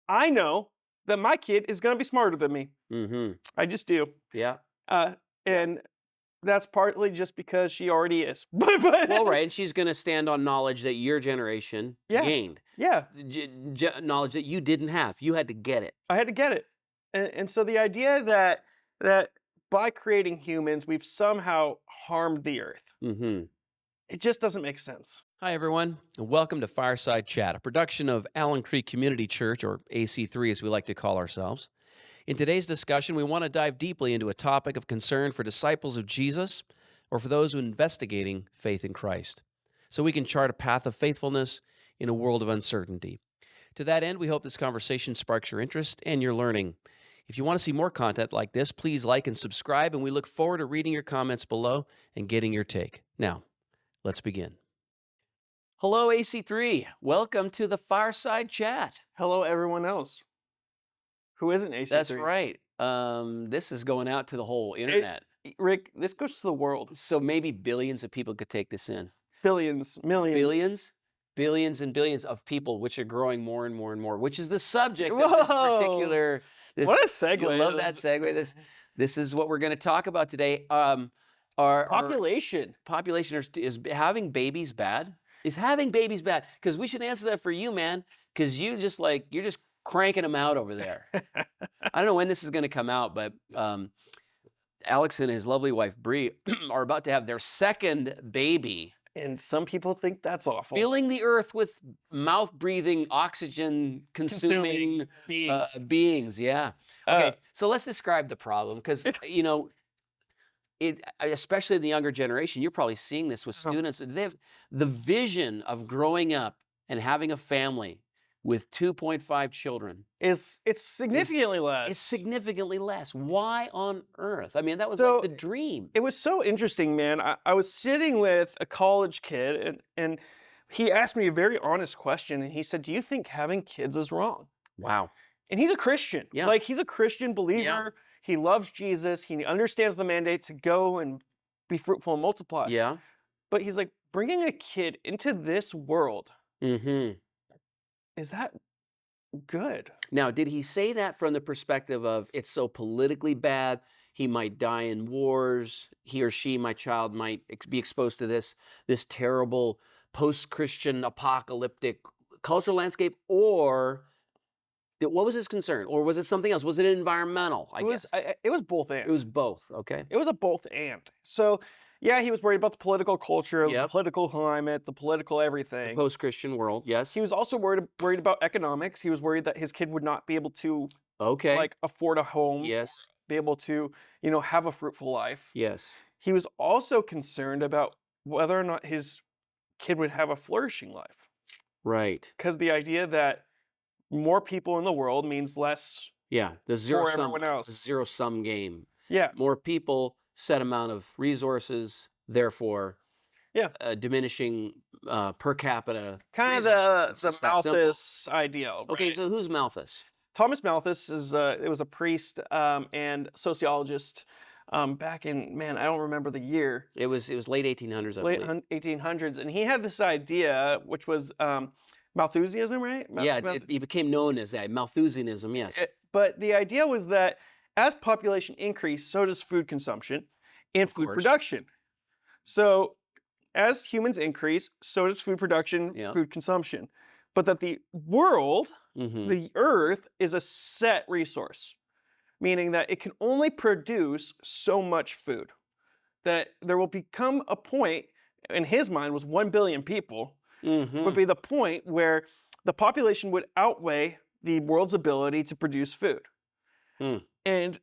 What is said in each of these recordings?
I know that my kid is going to be smarter than me. Mm-hmm. I just do. Yeah. And that's partly just because she already is. Well, right, and she's gonna stand on knowledge that your generation Yeah. gained, Yeah. knowledge that you didn't have. You had to get it. I had to get it. And so the idea that by creating humans, we've somehow harmed the earth, Mm-hmm. it just doesn't make sense. Hi, everyone, and welcome to Fireside Chat, a production of Allen Creek Community Church, or AC3 as we like to call ourselves. In today's discussion, we want to dive deeply into a topic of concern for disciples of Jesus or for those who are investigating faith in Christ, so we can chart a path of faithfulness in a world of uncertainty. To that end, we hope this conversation sparks your interest and your learning. If you want to see more content like this, please like and subscribe, and we look forward to reading your comments below and getting your take. Now, let's begin. Hello, AC3. Welcome to the Fireside Chat. Hello, everyone else who isn't AC3. That's right. This is going out to the whole internet. Rick, this goes to the world. So maybe billions of people could take this in. Billions, millions. Billions? Billions and billions of people, which are growing more and more and more, which is the subject of this Whoa. particular... What a segue. You love that segue. This is what we're going to talk about today. Our Population. population is having babies bad? Is having babies bad? Because we should answer that for you, man. Because you're just cranking them out over there. I don't know when this is going to come out, but Alex and his lovely wife Bree are about to have their second baby. And some people think that's awful. Filling the earth with mouth-breathing, oxygen-consuming beings. Yeah. Okay, so let's describe the problem, because, especially in the younger generation, you're probably seeing this with students. They have the vision of growing up and having a family with 2.5 children. It's significantly less. It's significantly less. Why on earth? I mean, that was like the dream. It was so interesting, man. I was sitting with a college kid, and he asked me a very honest question, and he said, "Do you think having kids is wrong?" Wow. And he's a Christian. Yeah. Like, he's a Christian believer. Yeah. He loves Jesus. He understands the mandate to go and be fruitful and multiply. Yeah. But he's like, bringing a kid into this world, Mm-hmm. is that good? Now, did he say that from the perspective of it's so politically bad, he might die in wars, he or she, my child, might be exposed to this terrible post-Christian apocalyptic cultural landscape, or what was his concern? Or was it something else? Was it environmental, I guess? It was both and. It was both, okay. It was a both and. So, yeah, he was worried about the political culture, the political climate, the political everything. The post-Christian world, yes. He was also worried about economics. He was worried that his kid would not be able to afford a home. Yes. Be able to, have a fruitful life. Yes. He was also concerned about whether or not his kid would have a flourishing life. Right. Because the idea that more people in the world means less the for everyone else. Zero-sum game. Yeah. More people, set amount of resources, therefore diminishing per capita. Kind of the Malthus ideal. Right? Okay, so who's Malthus? Thomas Malthus was a priest and sociologist back in, I don't remember the year. It was late 1800s, I believe. Late 1800s, and he had this idea, which was Malthusianism, right? He became known as that, Malthusianism, yes. But the idea was that as population increased, so does food consumption and food production. So as humans increase, so does food production, food consumption. But that the world, the earth, is a set resource, meaning that it can only produce so much food. That there will become a point, in his mind was 1 billion people, would be the point where the population would outweigh the world's ability to produce food. And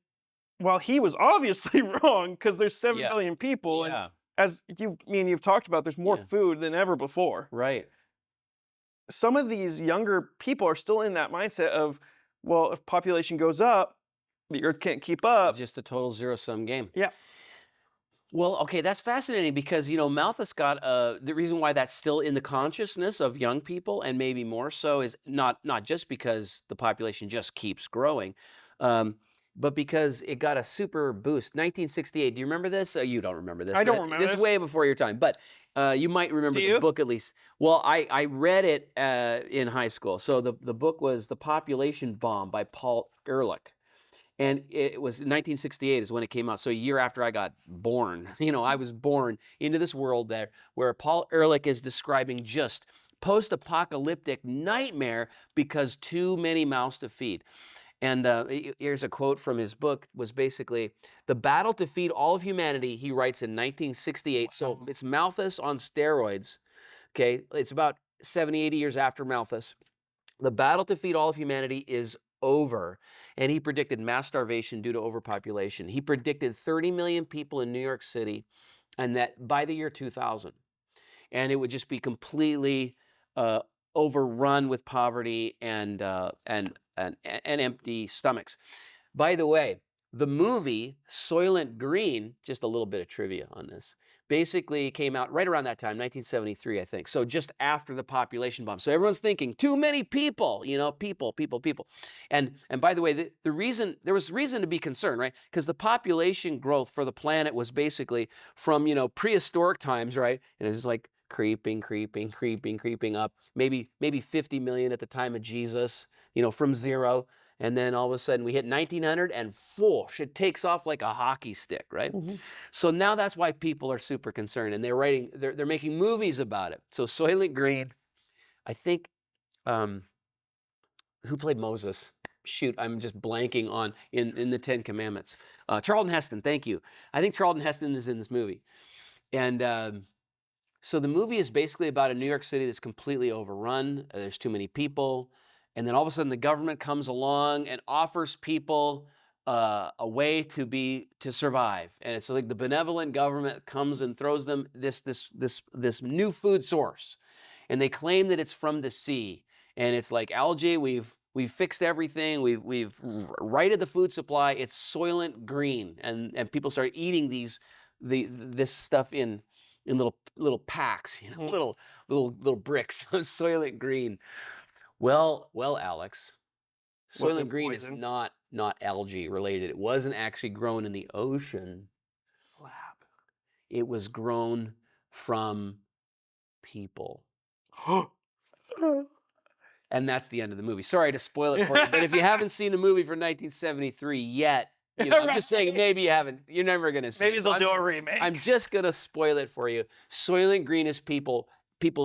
while he was obviously wrong, because there's 7 billion people, and as you've talked about, there's more food than ever before. Right. Some of these younger people are still in that mindset of, well, if population goes up, the earth can't keep up. It's just a total zero-sum game. Yeah. Well, okay, that's fascinating because, Malthus got, the reason why that's still in the consciousness of young people, and maybe more so, is not just because the population just keeps growing. but because it got a super boost. 1968. Do you remember this? You don't remember this. I don't but remember this. this. is way before your time, but you might remember Do the you? book at least. Well, I read it in high school. So the book was The Population Bomb by Paul Ehrlich. And it was 1968 is when it came out. So a year after I got born, I was born into this world there where Paul Ehrlich is describing just post-apocalyptic nightmare because too many mouths to feed. And here's a quote from his book, was basically, the battle to feed all of humanity, he writes in 1968. So it's Malthus on steroids, okay? It's about 70, 80 years after Malthus. The battle to feed all of humanity is over. And he predicted mass starvation due to overpopulation. He predicted 30 million people in New York City, and that by the year 2000. And it would just be completely overrun with poverty and empty stomachs. By the way, the movie Soylent Green, just a little bit of trivia on this, basically came out right around that time, 1973, I think. So just after the population bomb. So everyone's thinking, too many people, people. And by the way, there was reason to be concerned, right? Because the population growth for the planet was basically from, prehistoric times, right? And it's just like creeping up. Maybe 50 million at the time of Jesus, from zero. And then all of a sudden we hit 1900 and whoosh, it takes off like a hockey stick, right? Mm-hmm. So now that's why people are super concerned, and they're making movies about it. So Soylent Green, I think, who played Moses? Shoot, I'm just blanking on in the Ten Commandments. Charlton Heston, thank you. I think Charlton Heston is in this movie. And so the movie is basically about a New York City that's completely overrun. There's too many people. And then all of a sudden the government comes along and offers people a way to survive. And it's like the benevolent government comes and throws them this new food source. And they claim that it's from the sea. And it's like, algae, we've fixed everything. We've righted the food supply. It's Soylent Green. And people start eating this stuff in little packs, little bricks of Soylent Green. Well, Alex, Soylent Green is not algae related. It wasn't actually grown in the ocean. Lab. It was grown from people. And that's the end of the movie. Sorry to spoil it for you, but if you haven't seen a movie from 1973 yet, I'm just saying maybe you haven't. You're never going to see it. Maybe they'll do a remake. I'm just going to spoil it for you. Soylent Green is people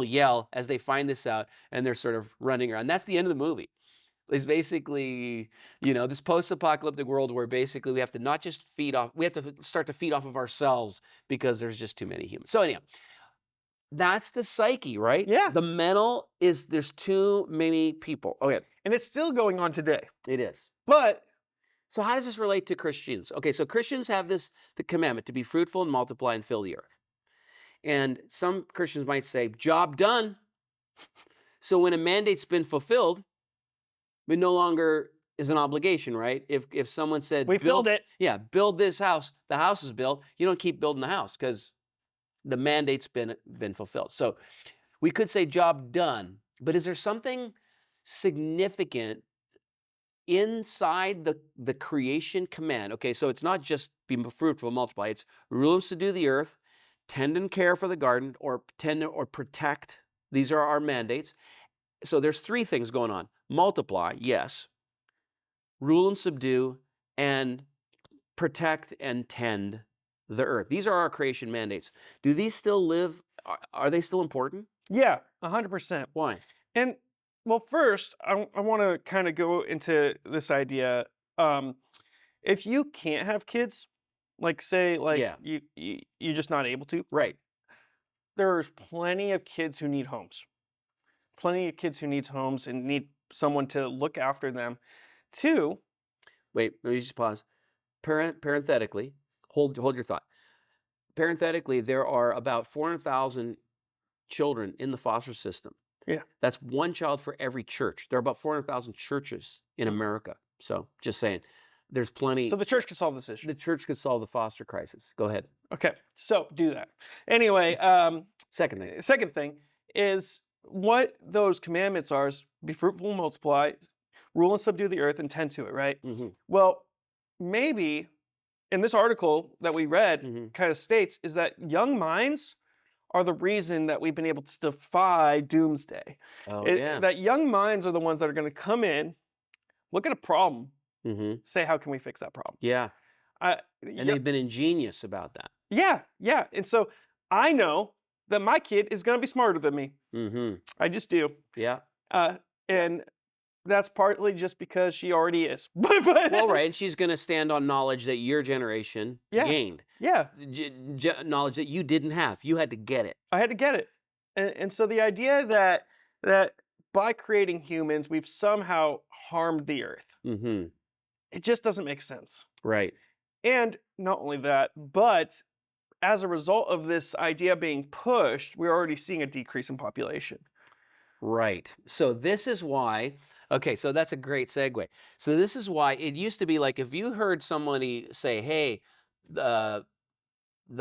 yell as they find this out, and they're sort of running around. That's the end of the movie. It's basically, this post-apocalyptic world where basically we have to not just we have to start to feed off of ourselves because there's just too many humans. So anyhow, that's the psyche, right? Yeah. The mental is there's too many people. Okay. And it's still going on today. It is. But so how does this relate to Christians? Okay, so Christians have the commandment to be fruitful and multiply and fill the earth. And some Christians might say, job done. So when a mandate's been fulfilled, it no longer is an obligation, right? If someone said, we filled it. Yeah, build this house. The house is built. You don't keep building the house because the mandate's been fulfilled. So we could say job done. But is there something significant inside the creation command? Okay, so it's not just be fruitful and multiply. It's rule and subdue the earth, tend and care for the garden, or tend or protect. These are our mandates. So there's three things going on. Multiply, yes. Rule and subdue, and protect and tend the earth. These are our creation mandates. Do these still live? Are they still important? Yeah, 100%. Why? And well, first, I want to kind of go into this idea. If you can't have kids, you're just not able to. Right. There's plenty of kids who need homes. Plenty of kids who need homes and need someone to look after them. Two. Wait, let me just pause. Parenthetically, hold your thought. Parenthetically, there are about 400,000 children in the foster system. Yeah. That's one child for every church. There are about 400,000 churches in America. So just saying, there's plenty. So the church could solve this issue. The church could solve the foster crisis. Go ahead. Okay, so do that. Anyway, second thing is what those commandments are is be fruitful and multiply, rule and subdue the earth, and tend to it, right? Mm-hmm. Well, maybe in this article that we read kind of states is that young minds are the reason that we've been able to defy doomsday. Oh, yeah. That young minds are the ones that are going to come in, look at a problem, say, how can we fix that problem? Yeah. And Yeah, they've been ingenious about that. yeah. And so I know that my kid is going to be smarter than me. I just do. Yeah. And that's partly just because she already is. Well, right. And she's going to stand on knowledge that your generation gained. Yeah. Knowledge that you didn't have. You had to get it. I had to get it. And so the idea that by creating humans, we've somehow harmed the earth, it just doesn't make sense. Right. And not only that, but as a result of this idea being pushed, we're already seeing a decrease in population. Right. So this is why, okay, so that's a great segue. So this is why it used to be like if you heard somebody say, hey, the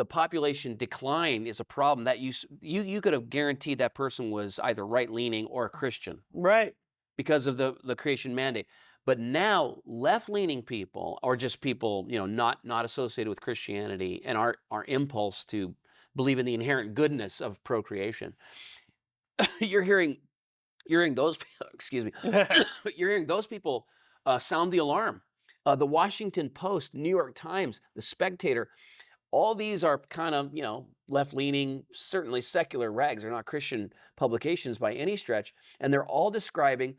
population decline is a problem, that you could have guaranteed that person was either right-leaning or a Christian. Right. Because of the creation mandate. But now left-leaning people, or just people, not associated with Christianity and our impulse to believe in the inherent goodness of procreation, you're hearing those people, excuse me, you're hearing those people sound the alarm. The Washington Post, New York Times, The Spectator, all these are kind of, left-leaning, certainly secular rags. They're not Christian publications by any stretch. And they're all describing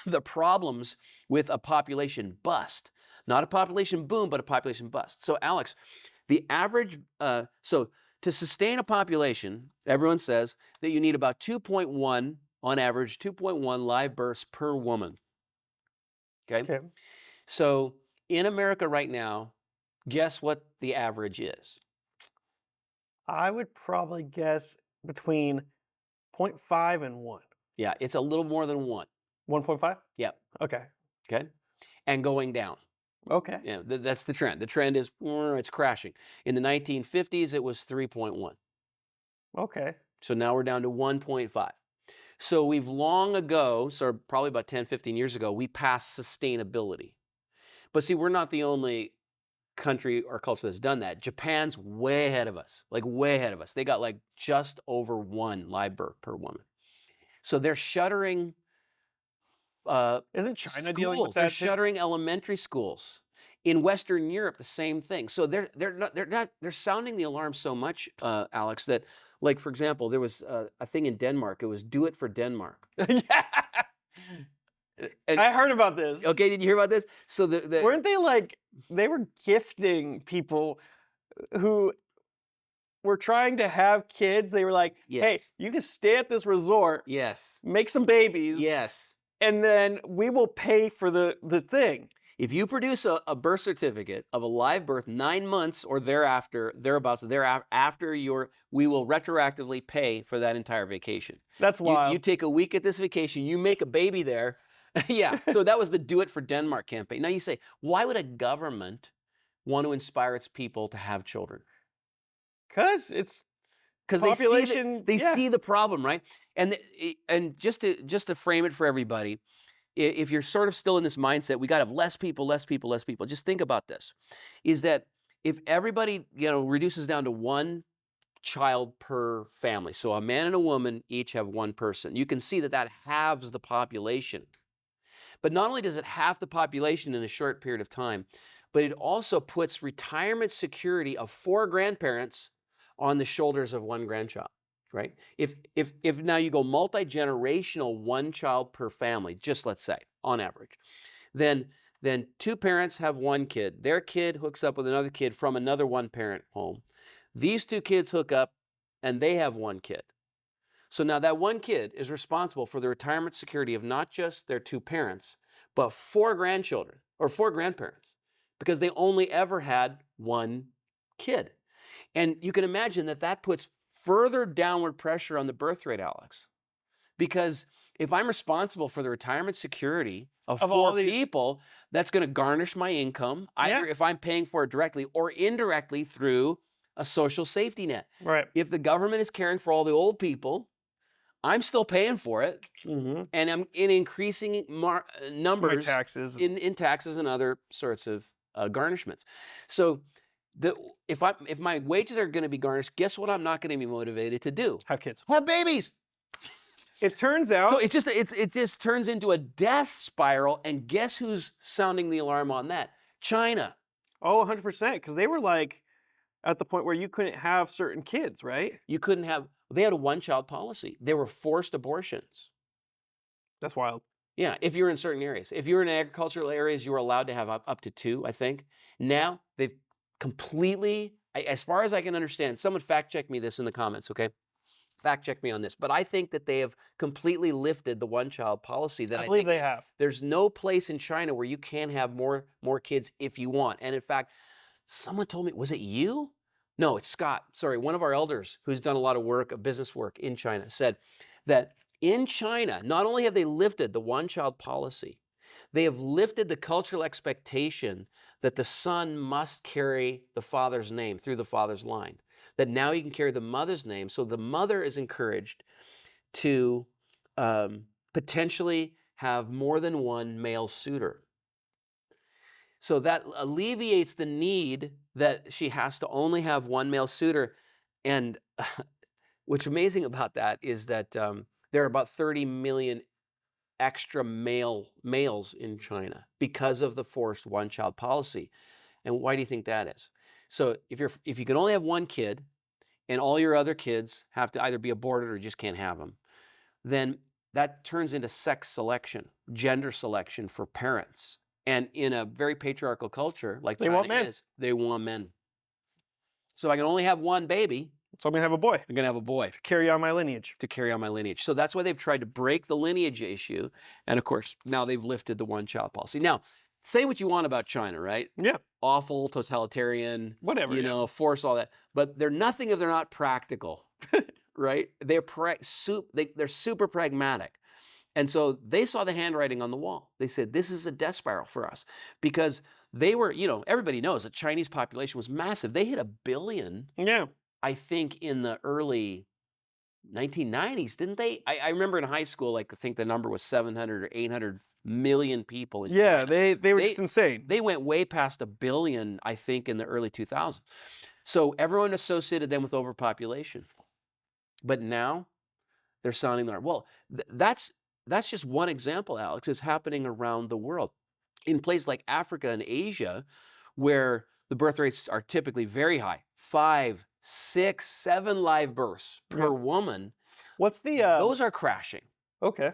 the problems with a population bust. Not a population boom, but a population bust. So, Alex, the average, so to sustain a population, everyone says that you need about 2.1, on average, 2.1 live births per woman. Okay? So, in America right now, guess what the average is? I would probably guess between 0.5 and 1. Yeah, it's a little more than 1. 1.5? Yeah. Okay. Okay. And going down. Okay. Yeah, that's the trend. The trend is it's crashing. In the 1950s, it was 3.1. Okay. So now we're down to 1.5. So we've long ago, so probably about 10, 15 years ago, we passed sustainability. But see, we're not the only country or culture that's done that. Japan's way ahead of us, like way ahead of us. They got like just over 1 live birth per woman. So they're shuttering Isn't China schools. dealing with that? They're shuttering elementary schools. In Western Europe, the same thing. So they're sounding the alarm so much, Alex, that, like, for example, there was a thing in Denmark. It was "Do It for Denmark." Yeah. And, I heard about this. okay, did you hear about this? So weren't they were gifting people who were trying to have kids. They were like, hey, you can stay at this resort, make some babies, and then we will pay for the thing. If you produce a birth certificate of a live birth 9 months or thereafter, we will retroactively pay for that entire vacation. That's wild. You take a week at this vacation, you make a baby there. Yeah, so that was the Do It for Denmark campaign. Now you say, why would a government want to inspire its people to have children? Because population. They see the problem, right? And just to frame it for everybody, if you're sort of still in this mindset, we got to have less people. Just think about this: is that if everybody reduces down to 1 child per family, so a man and a woman each have 1 person, you can see that halves the population. But not only does it halve the population in a short period of time, but it also puts retirement security of 4 grandparents on the shoulders of 1 grandchild, right? If now you go multi-generational, 1 child per family, just let's say, on average, then 2 parents have 1 kid. Their kid hooks up with another kid from another 1-parent home. These 2 kids hook up and they have 1 kid. So now that 1 kid is responsible for the retirement security of not just their 2 parents, but 4 grandchildren or 4 grandparents, because they only ever had 1 kid. And you can imagine that puts further downward pressure on the birth rate, Alex. Because if I'm responsible for the retirement security of 4 people, that's going to garnish my income, either if I'm paying for it directly or indirectly through a social safety net. Right. If the government is caring for all the old people, I'm still paying for it, and I'm in increasing numbers taxes. in taxes and other sorts of garnishments. So if my wages are going to be garnished, guess what I'm not going to be motivated to do? Have kids. Have babies. It turns out. So it just turns into a death spiral. And guess who's sounding the alarm on that? China. Oh, 100%. Because they were like at the point where you couldn't have certain kids, right? You couldn't have. They had a one-child policy. They were forced abortions. That's wild. Yeah, if you're in certain areas. If you're in agricultural areas, you were allowed to have up to 2, I think. Now they've completely, as far as I can understand, someone fact check me this in the comments, okay? Fact check me on this. But I think that they have completely lifted the one-child policy. That I believe they have. There's no place in China where you can have more kids if you want. And in fact, someone told me, was it you? No, it's Scott. Sorry, one of our elders who's done a lot of work, business work in China, said that in China, not only have they lifted the one-child policy, they have lifted the cultural expectation that the son must carry the father's name through the father's line. That now he can carry the mother's name. So the mother is encouraged to potentially have more than one male suitor. So that alleviates the need that she has to only have one male suitor. And what's amazing about that is that there are about 30 million extra males in China because of the forced one-child policy. And why do you think that is? So if you can only have one kid and all your other kids have to either be aborted or you just can't have them, then that turns into sex selection, gender selection for parents. And in a very patriarchal culture like China is, they want men. So I can only have one baby. So I'm going to have a boy. I'm going to have a boy. To carry on my lineage. So that's why they've tried to break the lineage issue. And of course, now they've lifted the one-child policy. Now, say what you want about China, right? Yeah. Awful, totalitarian. Whatever. Force, all that. But they're nothing if they're not practical, right? They're super pragmatic. And so they saw the handwriting on the wall. They said, this is a death spiral for us. Because they were, everybody knows the Chinese population was massive. They hit 1 billion. Yeah. I think in the early 1990s, didn't they? I remember in high school, I think the number was 700 or 800 million people in China. Yeah, they were just insane. They went way past 1 billion, I think, in the early 2000s. So everyone associated them with overpopulation. But now they're sounding the alarm. Well, that's just one example, Alex. It's happening around the world. In places like Africa and Asia, where the birth rates are typically very high, 5, 6, 7 live births per woman. What's the those are crashing. Okay.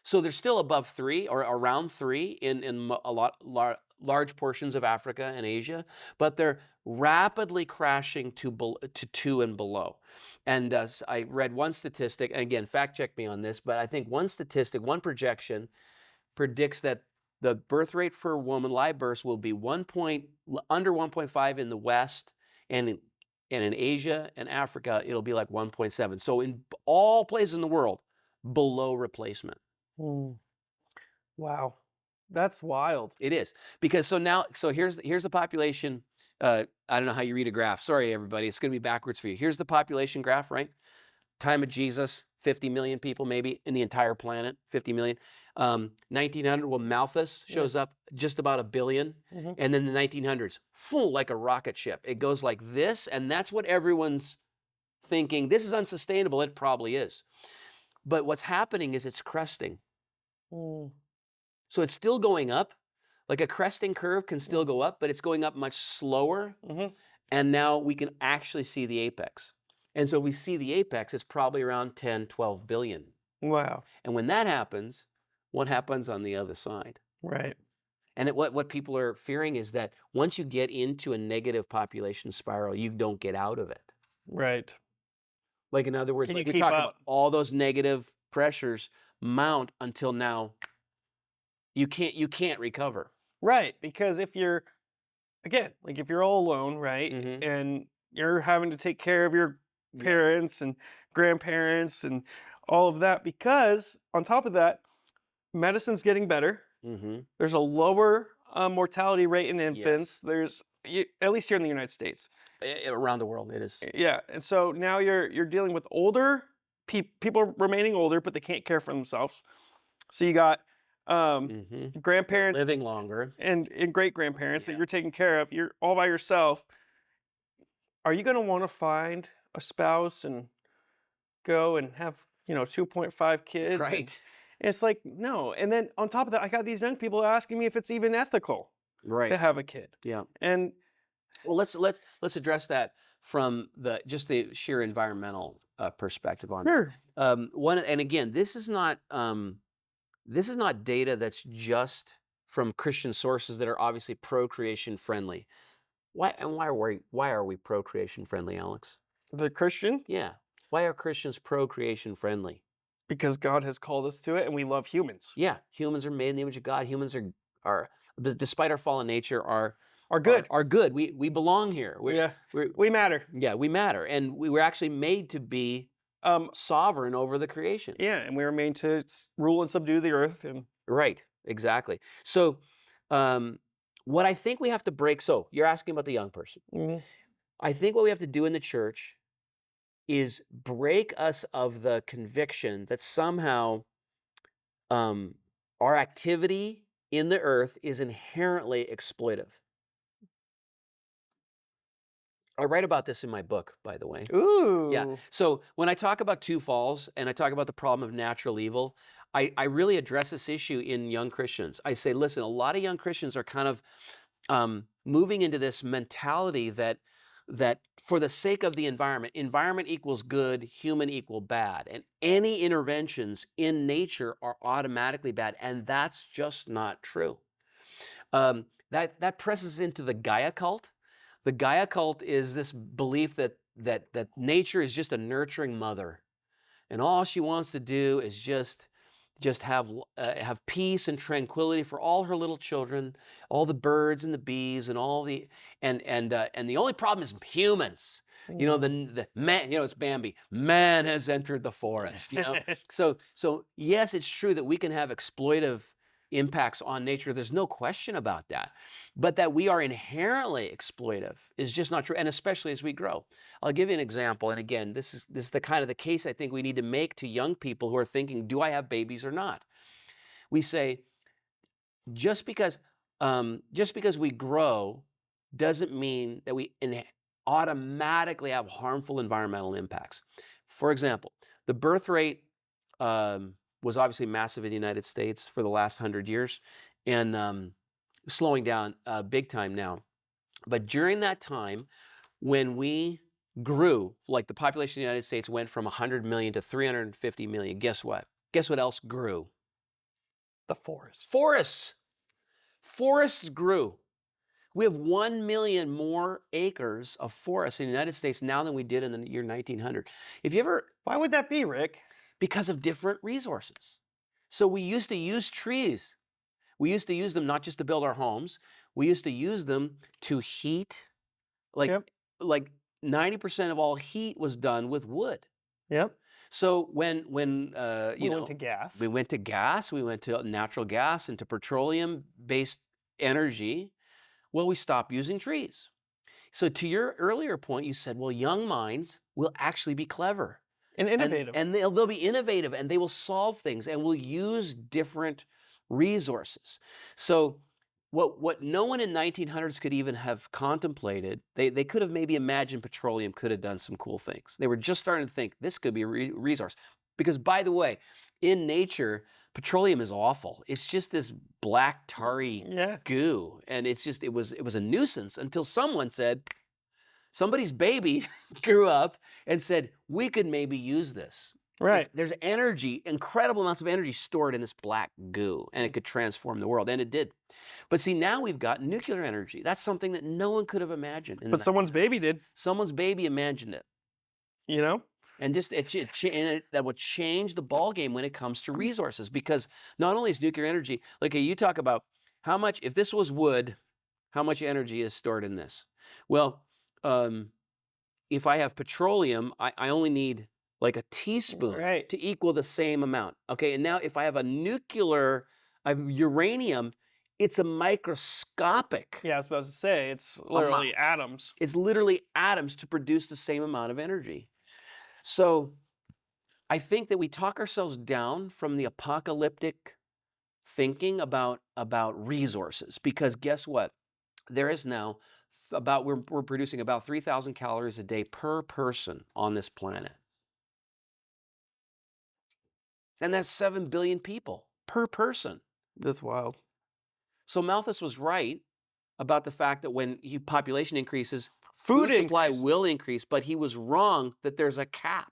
So they're still above 3 or around 3 in a large portions of Africa and Asia, but they're rapidly crashing to 2 and below. And I read one statistic, and again, fact check me on this, but I think one projection predicts that the birth rate for a woman, live births, will be under 1.5 in the West, and in Asia and Africa, it'll be like 1.7. So in all places in the world, below replacement. Wow, that's wild. It is, because here's the population. I don't know how you read a graph. Sorry, everybody, it's going to be backwards for you. Here's the population graph, right? Time of Jesus, 50 million people maybe in the entire planet, 50 million. 1900, well, Malthus shows up, just about 1 billion. And then the 1900s, full like a rocket ship. It goes like this, and that's what everyone's thinking. This is unsustainable. It probably is. But what's happening is it's cresting. So it's still going up. Like a cresting curve can still go up, but it's going up much slower. And now we can actually see the apex. And so if we see the apex, it's probably around 10, 12 billion. Wow. And when that happens, what happens on the other side? Right. And what people are fearing is that once you get into a negative population spiral, you don't get out of it. Right. Like, in other words, Can like you we keep talk up? about all those negative pressures mount until now you can't recover. Right, because if you're all alone, right, and you're having to take care of your parents and grandparents and all of that, because on top of that, medicine's getting better. There's a lower mortality rate in infants. There's, at least here in the United States. Around the world, it is. Yeah, and so now you're dealing with older people remaining older, but they can't care for themselves. So you got grandparents living longer, and great grandparents that you're taking care of. You're all by yourself. Are you going to want to find a spouse and go and have 2.5 kids? right? And it's like, no. And then on top of that, I got these young people asking me if it's even ethical to have a kid. Yeah. And well, let's address that from just the sheer environmental perspective on it. One, and again, this is not data that's just from Christian sources that are obviously procreation friendly. Why are we procreation friendly, Alex? The Christian? Yeah. Why are Christians procreation friendly? Because God has called us to it, and we love humans. Yeah, humans are made in the image of God. Humans are despite our fallen nature, are good. Are good. We belong here. We matter. Yeah, we matter, and we were actually made to be sovereign over the creation. Yeah, and we were made to rule and subdue the earth. And right, exactly. So, what I think we have to break. So you're asking about the young person. I think what we have to do in the church is break us of the conviction that somehow our activity in the earth is inherently exploitive. I write about this in my book, by the way. Ooh. Yeah. So when I talk about two falls and I talk about the problem of natural evil, I really address this issue in young Christians. I say, listen, a lot of young Christians are kind of moving into this mentality that for the sake of the environment equals good, human equal bad, and any interventions in nature are automatically bad, and that's just not true. That presses into the Gaia cult. The Gaia cult is this belief that nature is just a nurturing mother, and all she wants to do is just have peace and tranquility for all her little children, all the birds and the bees and all the and the only problem is humans. The man, it's Bambi. Man has entered the forest. So yes, it's true that we can have exploitive impacts on nature. There's no question about that. But that we are inherently exploitive is just not true, and especially as we grow. I'll give you an example. And again, this is the kind of the case I think we need to make to young people who are thinking, do I have babies or not? We say, just because we grow doesn't mean that we automatically have harmful environmental impacts. For example, the birth rate was obviously massive in the United States for the last 100 years, and slowing down big time now. But during that time, when we grew, like the population of the United States went from 100 million to 350 million, guess what? Guess what else grew? The forest. Forests. Forests grew. We have 1 million more acres of forests in the United States now than we did in the year 1900. Why would that be, Rick? Because of different resources. So we used to use trees. We used to use them not just to build our homes. We used to use them to heat. Like 90% of all heat was done with wood. Yep. So when we went to gas. We went to gas. We went to natural gas and to petroleum-based energy. Well, we stopped using trees. So to your earlier point, you said, well, young minds will actually be clever. And innovative. And they'll be innovative, and they will solve things, and will use different resources. So what no one in 1900s could even have contemplated, they could have maybe imagined petroleum could have done some cool things. They were just starting to think this could be a resource. Because by the way, in nature, petroleum is awful. It's just this black tarry goo, and it was a nuisance until someone said, somebody's baby grew up and said, we could maybe use this. Right. There's energy, incredible amounts of energy stored in this black goo, and it could transform the world, and it did. But see, now we've got nuclear energy. That's something that no one could have imagined. But someone's baby did. Someone's baby imagined it. And just that would change the ball game when it comes to resources, because not only is nuclear energy, like you talk about how much, if this was wood, how much energy is stored in this? Well, if I have petroleum, I only need like a teaspoon to equal the same amount. Okay, and now if I have uranium, it's a microscopic. Yeah, I was about to say, it's literally atoms. It's literally atoms to produce the same amount of energy. So I think that we talk ourselves down from the apocalyptic thinking about resources, because guess what? There is now we're producing about 3,000 calories a day per person on this planet. And that's 7 billion people per person. That's wild. So Malthus was right about the fact that when population increases, Food supply increase. will increase, but he was wrong that there's a cap.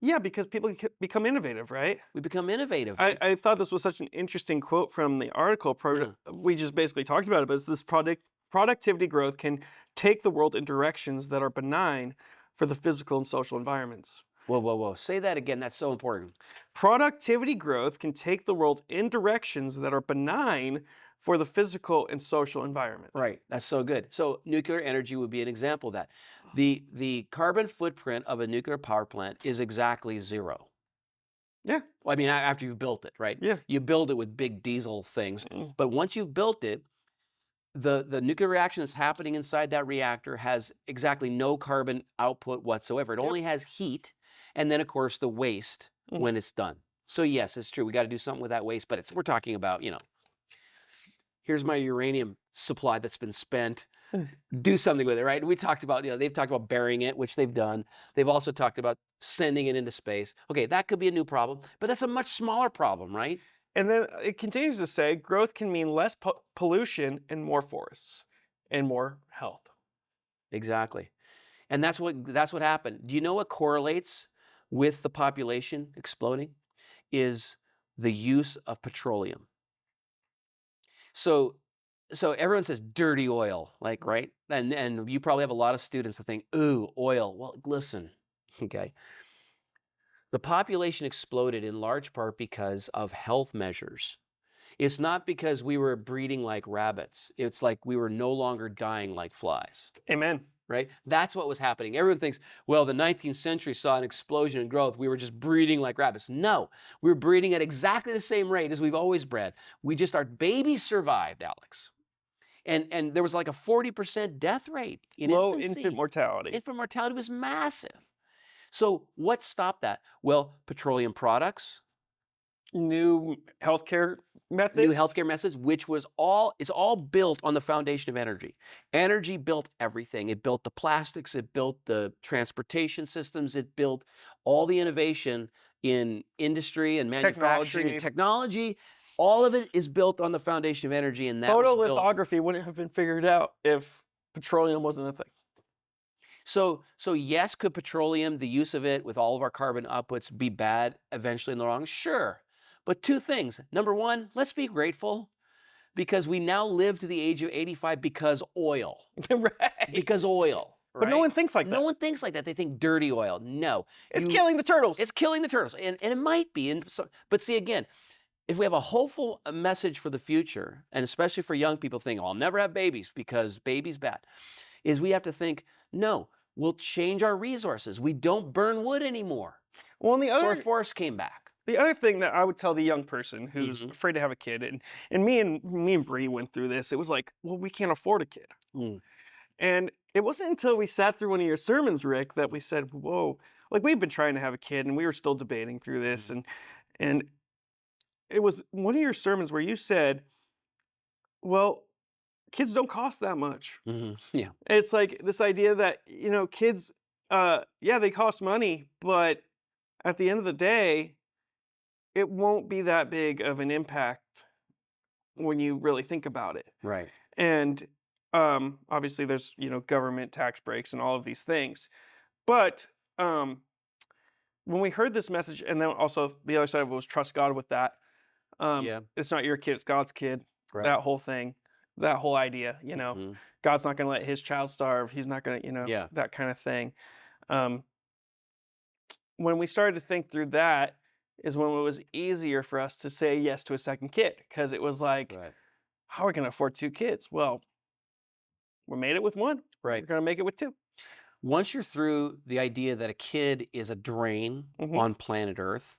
Yeah, because people become innovative, right? We become innovative. I thought this was such an interesting quote from the article. We just basically talked about it, but it's this productivity growth can take the world in directions that are benign for the physical and social environments. Whoa, whoa, whoa. Say that again. That's so important. Productivity growth can take the world in directions that are benign for the physical and social environment. Right. That's so good. So nuclear energy would be an example of that. The carbon footprint of a nuclear power plant is exactly 0. Yeah. Well, I mean, after you've built it, right? Yeah. You build it with big diesel things, but once you've built it, the nuclear reaction that's happening inside that reactor has exactly no carbon output whatsoever. It only has heat, and then of course the waste when it's done. So yes, it's true. We got to do something with that waste, but we're talking about, here's my uranium supply that's been spent. Do something with it, right? We talked about, they've talked about burying it, which they've done. They've also talked about sending it into space. Okay, that could be a new problem, but that's a much smaller problem, right? And then it continues to say growth can mean less pollution and more forests and more health. Exactly. And that's what happened. Do you know what correlates with the population exploding? Is the use of petroleum. So everyone says dirty oil, right? And you probably have a lot of students that think, ooh, oil. Well, listen, okay. The population exploded in large part because of health measures. It's not because we were breeding like rabbits. It's like we were no longer dying like flies. Amen. Right? That's what was happening. Everyone thinks, well, the 19th century saw an explosion in growth. We were just breeding like rabbits. No, we were breeding at exactly the same rate as we've always bred. Our babies survived, Alex. And there was like a 40% death rate in Low infancy. infant mortality. Infant mortality was massive. So what stopped that? Well, petroleum products. New healthcare methods. New healthcare methods, which it's all built on the foundation of energy. Energy built everything. It built the plastics, it built the transportation systems, it built all the innovation in industry and manufacturing and technology. All of it is built on the foundation of energy, and that photolithography wouldn't have been figured out if petroleum wasn't a thing. So yes, could petroleum, the use of it with all of our carbon outputs, be bad eventually in the long run? Sure. But two things. Number one, let's be grateful because we now live to the age of 85 because oil. Right. Because oil. Right? But no one thinks like that. No one thinks like that. They think dirty oil. No. It's killing the turtles. It's killing the turtles. And it might be. But see, again, if we have a hopeful message for the future, and especially for young people thinking, I'll never have babies because baby's bad, is we have to think, no, we'll change our resources. We don't burn wood anymore. Well, so our forests came back. The other thing that I would tell the young person who's afraid to have a kid, and me and Bree went through this, it was like, well, we can't afford a kid. And it wasn't until we sat through one of your sermons, Rick, that we said, whoa, like we've been trying to have a kid and we were still debating through this. And it was one of your sermons where you said, well, kids don't cost that much. Yeah. It's like this idea that, kids, they cost money, but at the end of the day, it won't be that big of an impact when you really think about it. Right. And obviously there's, government tax breaks and all of these things. But when we heard this message, and then also the other side of it was trust God with that. It's not your kid, it's God's kid. Right. That whole thing, that whole idea, God's not going to let his child starve. He's not going to, that kind of thing. When we started to think through that, is when it was easier for us to say yes to a second kid, because it was like, how are we going to afford 2 kids? Well, we made it with 1. Right. We're going to make it with 2. Once you're through the idea that a kid is a drain on planet Earth,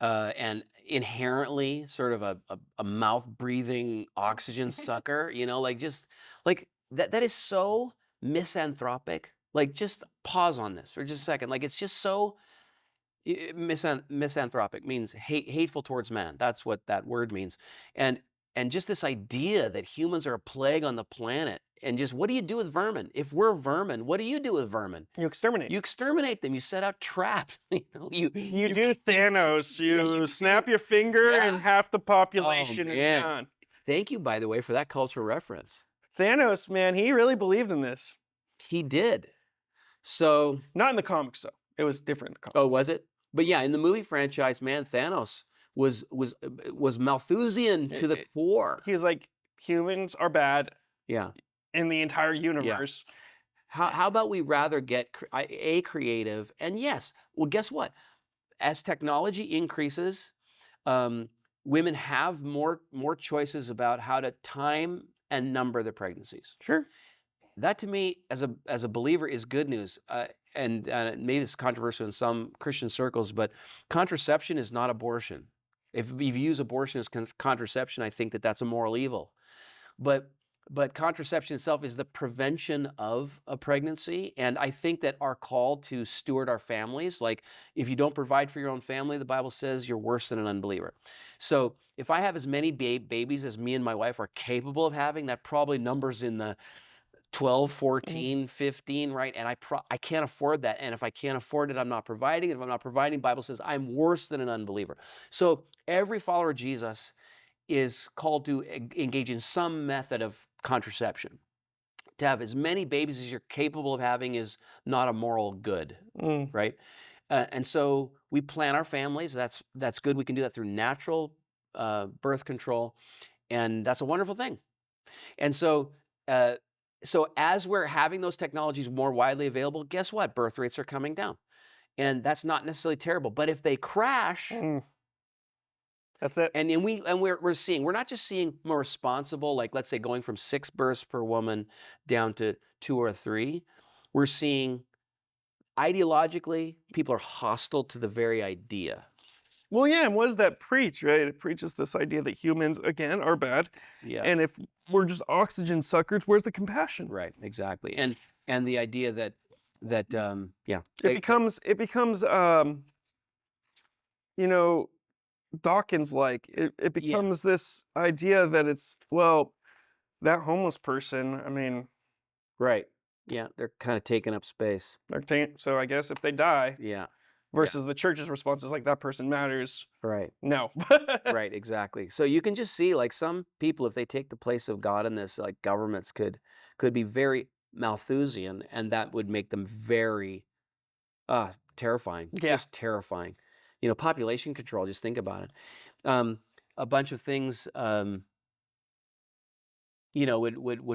and inherently sort of a mouth-breathing oxygen sucker, that is so misanthropic. Like, just pause on this for just a second. Like, it's just so... Misanthropic means hateful towards man. That's what that word means. And just this idea that humans are a plague on the planet. And just what do you do with vermin? If we're vermin, what do you do with vermin? You exterminate. You exterminate them. You set out traps. You do Thanos. You snap your finger and half the population is gone. Thank you, by the way, for that cultural reference. Thanos, man, he really believed in this. He did. So not in the comics, though. It was different in the comics. Oh, was it? But yeah, in the movie franchise, man, Thanos was Malthusian to the core. He was like, humans are bad. Yeah. In the entire universe. Yeah. How about we rather get creative? And yes, well, guess what? As technology increases, women have more choices about how to time and number their pregnancies. Sure. That to me, as a believer, is good news. And maybe this is controversial in some Christian circles, but contraception is not abortion. If you use abortion as contraception, I think that that's a moral evil. But contraception itself is the prevention of a pregnancy. And I think that our call to steward our families, like if you don't provide for your own family, the Bible says you're worse than an unbeliever. So if I have as many babies as me and my wife are capable of having, that probably numbers in the 12, 14, 15, right? And I can't afford that. And if I can't afford it, I'm not providing. And if I'm not providing, the Bible says I'm worse than an unbeliever. So every follower of Jesus is called to engage in some method of contraception. To have as many babies as you're capable of having is not a moral good, right? And so we plan our families. That's good. We can do that through natural birth control, and that's a wonderful thing. And so as we're having those technologies more widely available, guess what? Birth rates are coming down, and that's not necessarily terrible. But if they crash. That's it. And we're not just seeing more responsible, like let's say going from 6 births per woman down to 2 or 3. We're seeing ideologically people are hostile to the very idea. Well, yeah, and what does that preach, right? It preaches this idea that humans, again, are bad. Yeah. And if we're just oxygen suckers, where's the compassion? Right, exactly. And the idea that yeah. It becomes Dawkins-like. It becomes this idea that it's, well, that homeless person, I mean. Right. Yeah, they're kind of taking up space. So I guess if they die. Yeah. Versus the church's response is like, that person matters. Right. No. Right, exactly. So you can just see, like, some people, if they take the place of God in this, like governments could be very Malthusian, and that would make them very terrifying. Yeah. Just terrifying. Population control, just think about it. A bunch of things would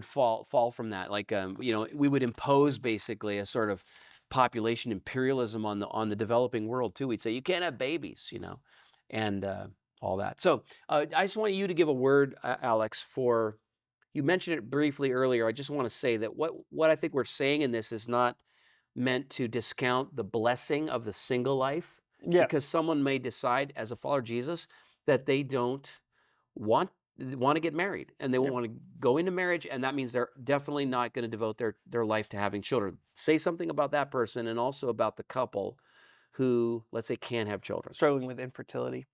fall from that. Like we would impose basically a sort of population imperialism on the developing world too. We'd say you can't have babies, and all that. So I just want you to give a word, Alex, for, you mentioned it briefly earlier. I just want to say that what I think we're saying in this is not meant to discount the blessing of the single life. Yeah. Because someone may decide as a follower of Jesus that they don't want to get married, and they won't want to go into marriage, and that means they're definitely not going to devote their life to having children. Say something about that person, and also about the couple who, let's say, can't have children. Struggling with infertility.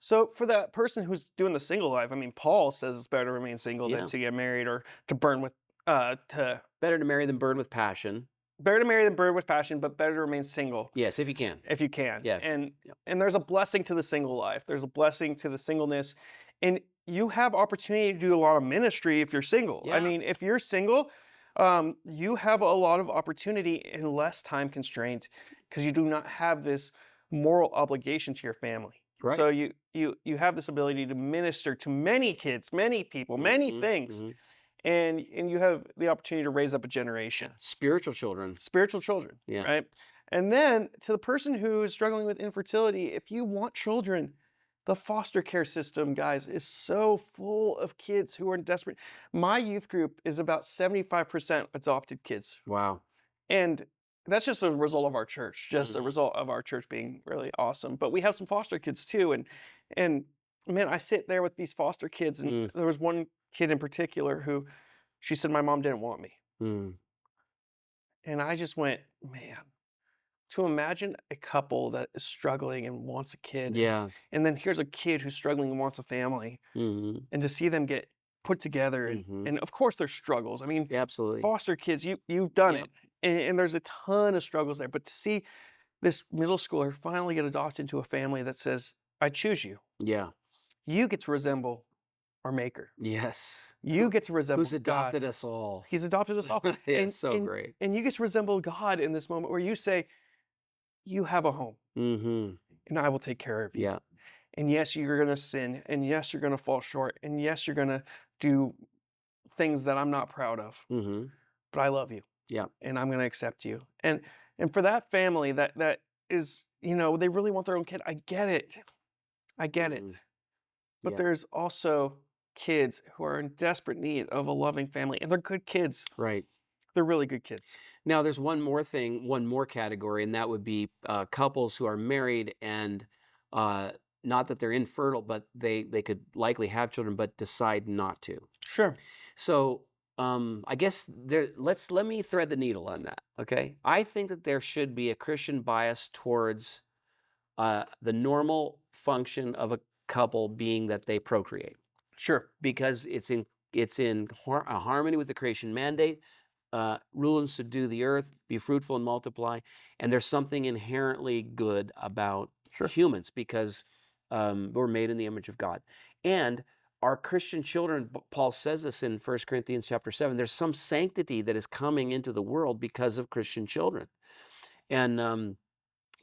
So for that person who's doing the single life, I mean, Paul says it's better to remain single than to get married or to burn with, better to marry than burn with passion. Better to marry than burn with passion, but better to remain single. Yes, if you can. If you can. Yeah. And there's a blessing to the single life. There's a blessing to the singleness. And you have opportunity to do a lot of ministry if you're single. Yeah. I mean, if you're single, you have a lot of opportunity and less time constraint because you do not have this moral obligation to your family. Right. So you have this ability to minister to many kids, many people, many things. Mm-hmm. And you have the opportunity to raise up a generation. Spiritual children. Yeah. Right? And then to the person who is struggling with infertility, if you want children, the foster care system, guys, is so full of kids who are desperate. My youth group is about 75% adopted kids. Wow. And that's just a result of our church, a result of our church being really awesome. But we have some foster kids too. And man, I sit there with these foster kids, and there was one kid in particular who, she said, my mom didn't want me. And I just went, man, to imagine a couple that is struggling and wants a kid, Yeah. and then here's a kid who's struggling and wants a family, and to see them get put together, and of course there's struggles. I mean, Absolutely. foster kids, you've done Yep. it, and there's a ton of struggles there. But to see this middle schooler finally get adopted into a family that says, "I choose you. Yeah. You get to resemble our Maker. Yes. You get to resemble Who's God. adopted us all. He's adopted us all, Yeah, and so great. and you get to resemble God in this moment where you say, you have a home, Mm-hmm. and I will take care of you. Yeah. And yes, you're gonna sin, and yes, you're gonna fall short, and yes, you're gonna do things that I'm not proud of, Mm-hmm. but I love you, Yeah. and I'm gonna accept you." And for that family that is, they really want their own kid. I get it. I get Mhm. it. But Yeah. there's also kids who are in desperate need of a loving family, and they're good kids. Right. They're really good kids. Now, there's one more category, and that would be couples who are married and uh, not that they're infertile, but they could likely have children, but decide not to. Sure. So I guess let me thread the needle on that. Okay, I think that there should be a Christian bias towards the normal function of a couple being that they procreate, Sure. because it's in harmony with the creation mandate. Rule and subdue the earth, be fruitful and multiply. And there's something inherently good about Sure. humans because we're made in the image of God. And our Christian children, Paul says this in 1 Corinthians chapter 7, there's some sanctity that is coming into the world because of Christian children. And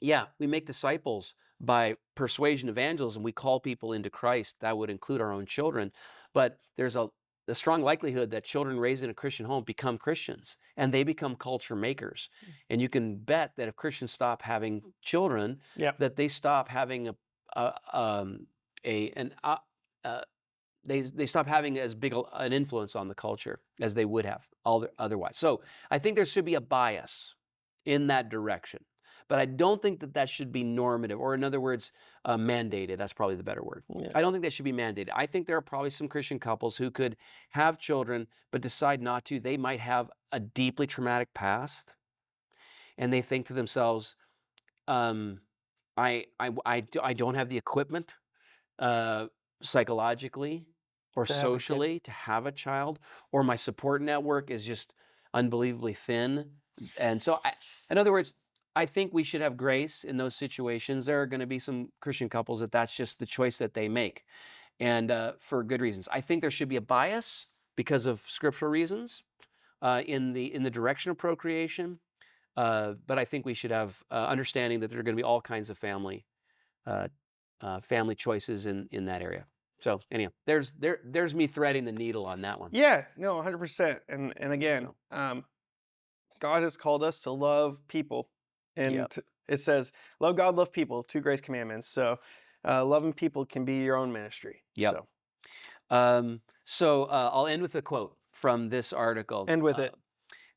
yeah, we make disciples by persuasion evangelism. We call people into Christ. That would include our own children. But there's a strong likelihood that children raised in a Christian home become Christians and they become culture makers. And you can bet that if Christians stop having children, Yeah. that they stop having they stop having as big an influence on the culture as they would have otherwise. So I think there should be a bias in that direction. But I don't think that should be normative, or in other words, mandated. That's probably the better word. Yeah. I don't think that should be mandated. I think there are probably some Christian couples who could have children but decide not to. They might have a deeply traumatic past, and they think to themselves, I don't have the equipment psychologically or To have a kid. socially to have a child, or my support network is just unbelievably thin. And so, in other words, I think we should have grace in those situations. There are going to be some Christian couples that's just the choice that they make, and for good reasons. I think there should be a bias because of scriptural reasons in the direction of procreation. But I think we should have understanding that there are going to be all kinds of family choices in that area. So anyhow, there's me threading the needle on that one. Yeah, no, 100%. And again, God has called us to love people, and Yep. it says, "Love God, love people." 2 great commandments. So, loving people can be your own ministry. Yep. So, I'll end with a quote from this article. end with it.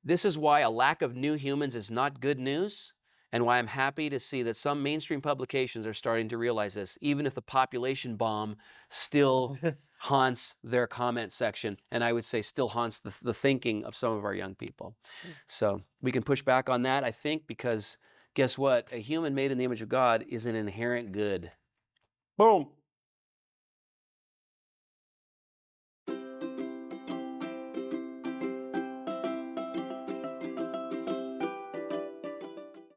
This is why a lack of new humans is not good news, and why I'm happy to see that some mainstream publications are starting to realize this, even if the population bomb still haunts their comment section, and I would say still haunts the thinking of some of our young people. So we can push back on that, I think, because guess what? A human made in the image of God is an inherent good. Boom.